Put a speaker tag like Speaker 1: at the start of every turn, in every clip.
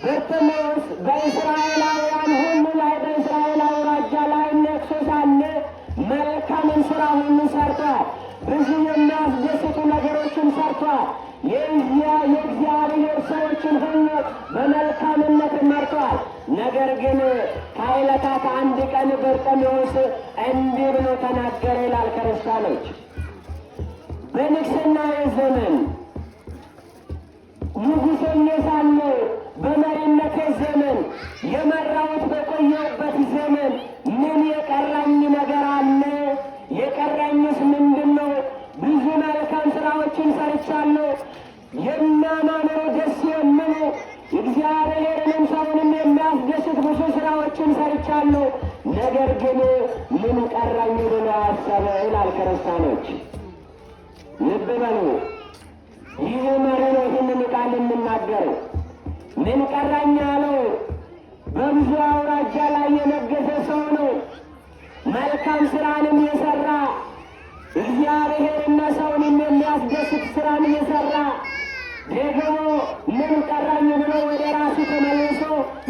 Speaker 1: በርጤሜዎስ በእስራኤላውያን ሁሉ ላይ በእስራኤል አውራጃ ላይ ነግሶ ሳለ መልካምን ሥራ ሁሉ ሰርቷል። ብዙ የሚያስደስቱ ነገሮችን ሰርቷል። የእግዚአብሔር ሰዎችን ሁሉ በመልካምነት መርቷል። ነገር ግን ከዕለታት አንድ ቀን በርጤሜዎስ እንዲህ ብሎ ተናገረ ይላል ክርስቲያኖች። በንግሥናዬ ዘመን ንጉሥ ሆኜ ሳለሁ በመሪነቴ ዘመን የመራሁት በቆየሁበት ዘመን ምን የቀረኝ ነገር አለ? የቀረኝስ ምንድን ነው? ብዙ መልካም ሥራዎችን ሰርቻለሁ። የሚያማምሩ ደስ የሚሉ እግዚአብሔርንም ሰውንም የሚያስደስት ብዙ ሥራዎችን ሰርቻለሁ። ነገር ግን ምን ቀረኝ ብሎ አሰበ ይላል ክርስቲያኖች። ልብ በሉ። ይህ መሪ ነው ይህንን ቃል የምናገረው። ምን ቀረኝ ያለው በብዙ አውራጃ ላይ የነገሰ ሰው ነው። መልካም ሥራንም የሠራ እግዚአብሔርና ሰውንም የሚያስደስት ሥራን የሠራ ደግሞ ምን ቀረኝ ብሎ ወደ ራሱ ተመልሶ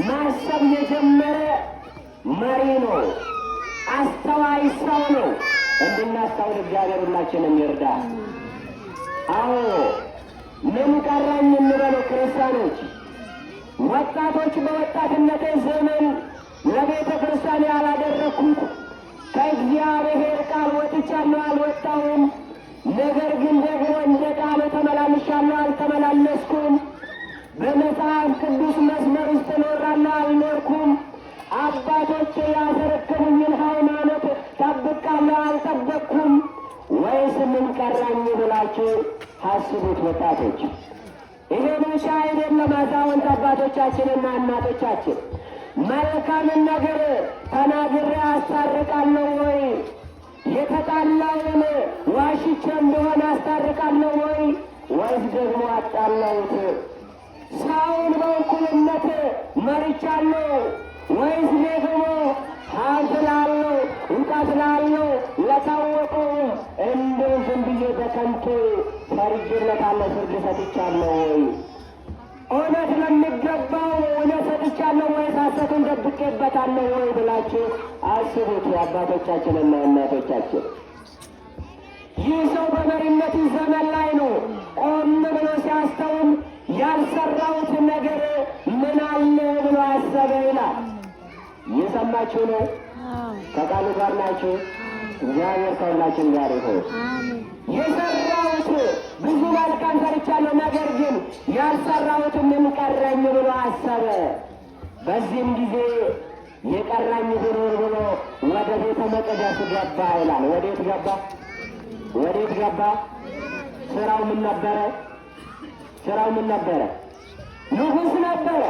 Speaker 1: ማሰብ የጀመረ መሪ ነው። አስተዋይ ሰው ነው። እንድናስተውል እግዚአብሔር ሁላችንም ይርዳ። አዎ ምን ቀረኝ እንበለው ክርስቲያኖች። ወጣቶች በወጣትነቴ ዘመን ለቤተ ክርስቲያን ያላደረግኩት ከእግዚአብሔር ቃል ወጥቻለሁ አልወጣሁም። ነገር ግን ደግሞ እንደ ቃሉ ተመላልሻለሁ አልተመላለስኩም። በመጽሐፍ ቅዱስ መስመር ውስጥ እኖራለሁ አልኖርኩም። አባቶቼ ያስረከቡኝን ሃይማኖት ጠብቃለሁ አልጠበቅኩም። ወይስ ምን ቀረኝ ብላችሁ አስቡት ወጣቶች። ይሄ ብቻ አይደለም። አዛውንት አባቶቻችንና እናቶቻችን መልካምን ነገር ተናግሬ አስታርቃለሁ ወይ? የተጣላውን ዋሽቼ እንደሆነ አስታርቃለሁ ወይ? ወይስ ደግሞ አጣላሁት? ሰውን በእኩልነት መርቻለሁ ወይስ ደግሞ ሀብት ላለው እውቀት ላለው ለታወቁ እንደው ዝም ብዬ በከንቱ ፈርጄለታለሁ ፍርድ ሰጥቻለሁ ወይ? እውነት ለሚገባው እውነት ሰጥቻለሁ ወይስ ሐሰቱን ደብቄበታለሁ ወይ ብላችሁ አስቡት አባቶቻችንና እናቶቻችን። ይህ ሰው በመሪነቱ ዘመን ላይ ነው ቆም ብሎ ሲያስተውል ያልሰራሁት ነገር ምን አለ ብሎ አሰበ ይላል። እየሰማችሁ ነው? ከቃሉ ጋር ናችሁ? እግዚአብሔር ከሁላችን ጋር ይሁን። የሰራሁት ብዙ መልካም ሰርቻለሁ፣ ነገር ግን ያልሰራሁት ምን ቀረኝ ብሎ አሰበ። በዚህም ጊዜ የቀረኝ ቢኖር ብሎ ወደ ቤተ መቅደስ ገባ ይላል። ወዴት ገባ? ወዴት ገባ? ስራው ምን ነበረ? ስራው ምን ነበረ? ንጉሥ ነበረ።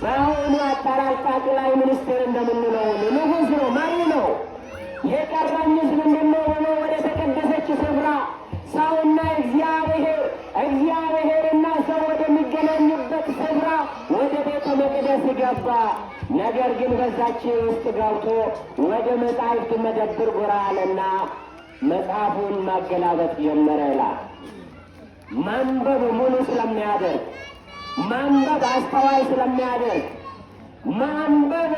Speaker 1: በአሁኑ አጠራር ጠቅላይ ሚኒስትር እንደምንለው ንጉሥ ነው፣ መሪ ነው። የቀረኝስ ምንድን ነው ብሎ ወደ ተቀደሰች ስፍራ ሰውና እግዚአብሔርና ሰው ወደሚገናኙበት ስፍራ ወደ ቤተ መቅደስ ገባ። ነገር ግን በዛች ውስጥ ገብቶ ወደ መጻሕፍት መደብር ጎራ አለና መጽሐፉን ማገላበጥ ጀመረ ይላል። ማንበብ ሙሉ ስለሚያደርግ፣ ማንበብ አስተዋይ ስለሚያደርግ፣ ማንበብ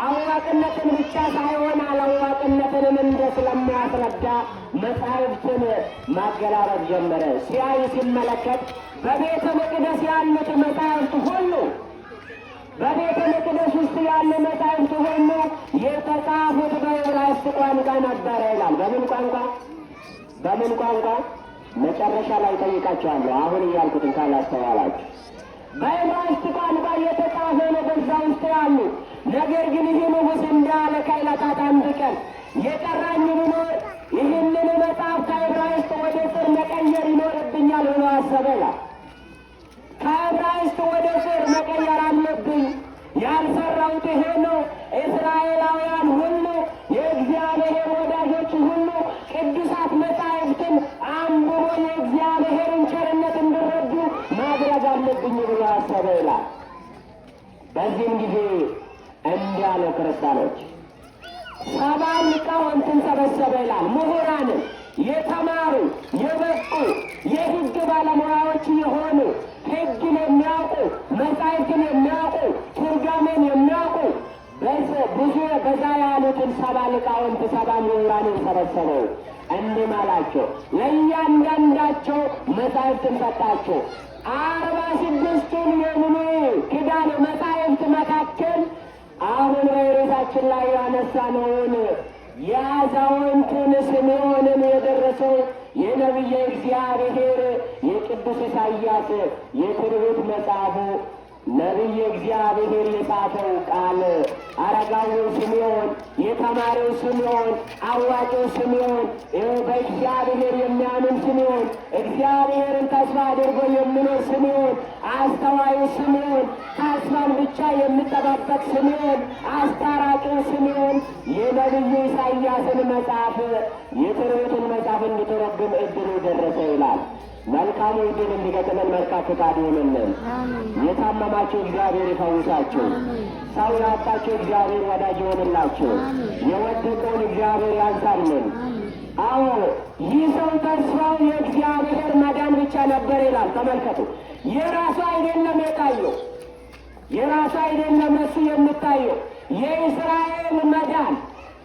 Speaker 1: አዋቂነትን ብቻ ሳይሆን አላዋቂነትንም እንደ ስለሚያስረዳ መጻሕፍትን ማገላበጥ ጀመረ። ሲያይ ሲመለከት በቤተ መቅደስ ያሉት መጻሕፍት ሁሉ በቤተ መቅደስ ውስጥ ያሉ መጻሕፍት ሁሉ የተጻፉት በዕብራይስጥ ቋንቋ ነበረ ይላል። በምን ቋንቋ? በምን ቋንቋ? መጨረሻ ላይ ጠይቃቸዋለሁ። አሁን እያልኩትን ካላስተዋላችሁ በዕብራይስጥ ቋንቋ የተጻፈ ነው በዛ ውስጥ ያሉ። ነገር ግን ይህ ንጉሥ እንዳለ ከዕለታት አንድ ቀን የቀራኝ ቢኖር ይህንን መጽሐፍ ከዕብራይስጥ ወደ ጽር መቀየር ይኖርብኛል ብሎ አሰበ ይላል። ከዕብራይስጥ ወደ ጽር መቀየር አለብኝ። ያልሰራሁት ይሄ ነው። እስራኤላውያን ሁሉ የእግዚአብሔር ወዳጆች ሁሉ ቅዱሳት መጻሕፍትን አንብቦ የእግዚአብሔርን ቸርነት እንዲረዱ ማድረግ አለብኝ ብሎ አሰበ ይላል። በዚህም ጊዜ እንዲህ አለው ክርስቲያኖች፣ 70 ሊቃውንትን ሰበሰበ ይላል። ምሁራንን፣ የተማሩ የበቁ የሕግ ባለሙያዎች የሆኑ ሕግን የሚያውቁ መለኮትን የሚያውቁ ትርጓሜን የሚያውቁ ብዙ በዛ ያሉትን 70 ሊቃውንት 70 ምሁራንን ሰበሰበው። እንዲህ አላቸው፣ ለእያንዳንዳቸው መጻሕፍትን ሰጣቸው። 46ቱን የሙሉ ኪዳን መጻሕፍት መካከል አሁን በርዕሳችን ላይ ያነሳነውን የአዛውንቱን ስምዖንን የደረሰው የነቢየ እግዚአብሔር የቅዱስ ኢሳይያስ የትንቢት መጽሐፉ ነቢየ እግዚአብሔር የጻፈው ቃል አረጋዊው ስምዖን፣ የተማሪው ስምዖን፣ አዋቂው ስምዖን፣ በእግዚአብሔር የሚያምን ስምዖን፣ እግዚአብሔርን ተስፋ አድርጎ የሚኖር ስምዖን፣ አስተዋዩ ስምዖን፣ ተስፋን ብቻ የሚጠባበቅ ስምዖን፣ አስታራቂው ስምዖን የነቢዩ ኢሳይያስን መጽሐፍ የትንቢቱን መጽሐፍ እንዲተረጉም እድሉ ደረሰ ይላል። መልካሙ ዕድል እንዲገጥመን መልካም ፈቃድ ይሆንልን። የታመማቸው እግዚአብሔር ይፈውሳቸው። ሰው ያጣቸው እግዚአብሔር ወዳጅ ይሆንላቸው። የወደቀውን እግዚአብሔር ያንሳልን። አዎ ይህ ሰው ተስፋው የእግዚአብሔር መዳን ብቻ ነበር ይላል። ተመልከቱ፣ የራሱ አይደለም የታየው፣ የራሱ አይደለም እሱ የምታየው የእስራኤል መዳን፣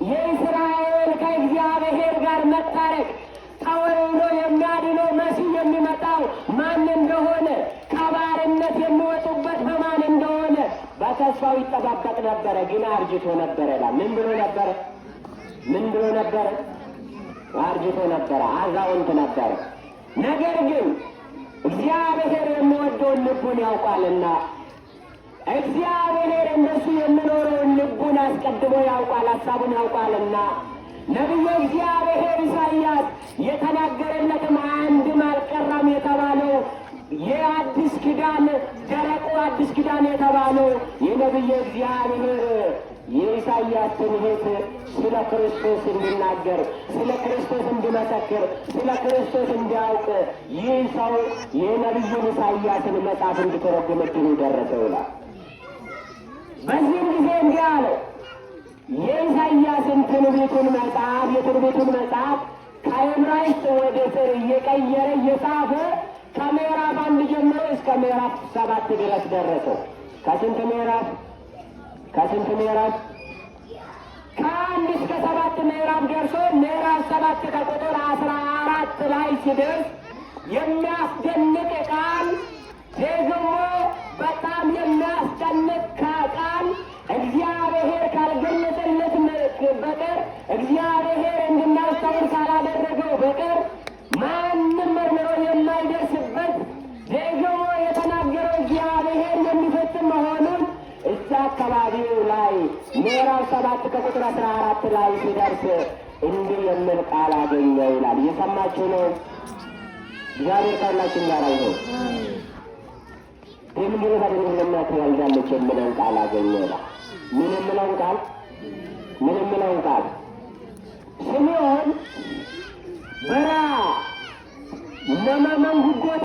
Speaker 1: የእስራኤል ከእግዚአብሔር ጋር መታረቅ ተወልዶ የሚያድነው መሲህ የሚመጣው ማን እንደሆነ ከባርነት የሚወጡበት በማን እንደሆነ በተስፋው ይጠባበቅ ነበረ። ግን አርጅቶ ነበረ ይላል። ምን ብሎ ነበረ? ምን ብሎ ነበረ? አርጅቶ ነበረ፣ አዛውንት ነበረ። ነገር ግን እግዚአብሔር የሚወደውን ልቡን ያውቃልና እግዚአብሔር እንደሱ የሚኖረውን ልቡን አስቀድሞ ያውቃል፣ ሀሳቡን ያውቃልና ነቢዩ እግዚአብሔር ኢሳይያስ የተናገረለትም አንድም አልቀረም የተባለው የአዲስ ኪዳን ደረቁ አዲስ ኪዳን የተባለው የነቢዩ እግዚአብሔር የኢሳይያስ ትንቢት ስለ ክርስቶስ እንዲናገር፣ ስለ ክርስቶስ እንዲመሰክር፣ ስለ ክርስቶስ እንዲያውቅ ይህ ሰው የነቢዩን ኢሳይያስን መጽሐፍ እንዲተረጉም እድሉ ደረሰው ይላል። በዚህም ጊዜ እንዲህ አለው፣ የኢሳይያስን ትንቢቱን መጽሐፍ የትንቢቱን መጽሐፍ ከዕብራይስጥ ወደ ጽር እየቀየረ እየጻፈ ከምዕራፍ 1 ጀምሮ እስከ ምዕራፍ 7 ድረስ ደረሰው። ከስንት ምዕራፍ? ከስንት ምዕራፍ? ከ1 እስከ 7 ምዕራፍ ደርሶ ምዕራፍ 7 ከቁጥር 14 ላይ ሲደርስ የሚያስደንቅ ቃል ደግሞ በጣም የሚያስደንቅ ቃል እግዚአብሔር ካልገለጸለት በቀር እግዚአብሔር እንድናስተውል ካላደረገው በቀር ማንም መርምሮ የማይደርስበት ደግሞ የተናገረው እግዚአብሔር የሚፈጽም መሆኑን እዛ አካባቢው ላይ ምዕራፍ 7 ከቁጥር 14 ላይ ሲደርስ እንዲህ የሚል ቃል አገኘው ይላል። እየሰማችሁ ነው? እግዚአብሔር ከሁላችን ጋር ይሁን። ድንግል በድንግልና ትወልዳለች የሚለውን ቃል አገኘ ይላል። ምን የሚለውን ቃል?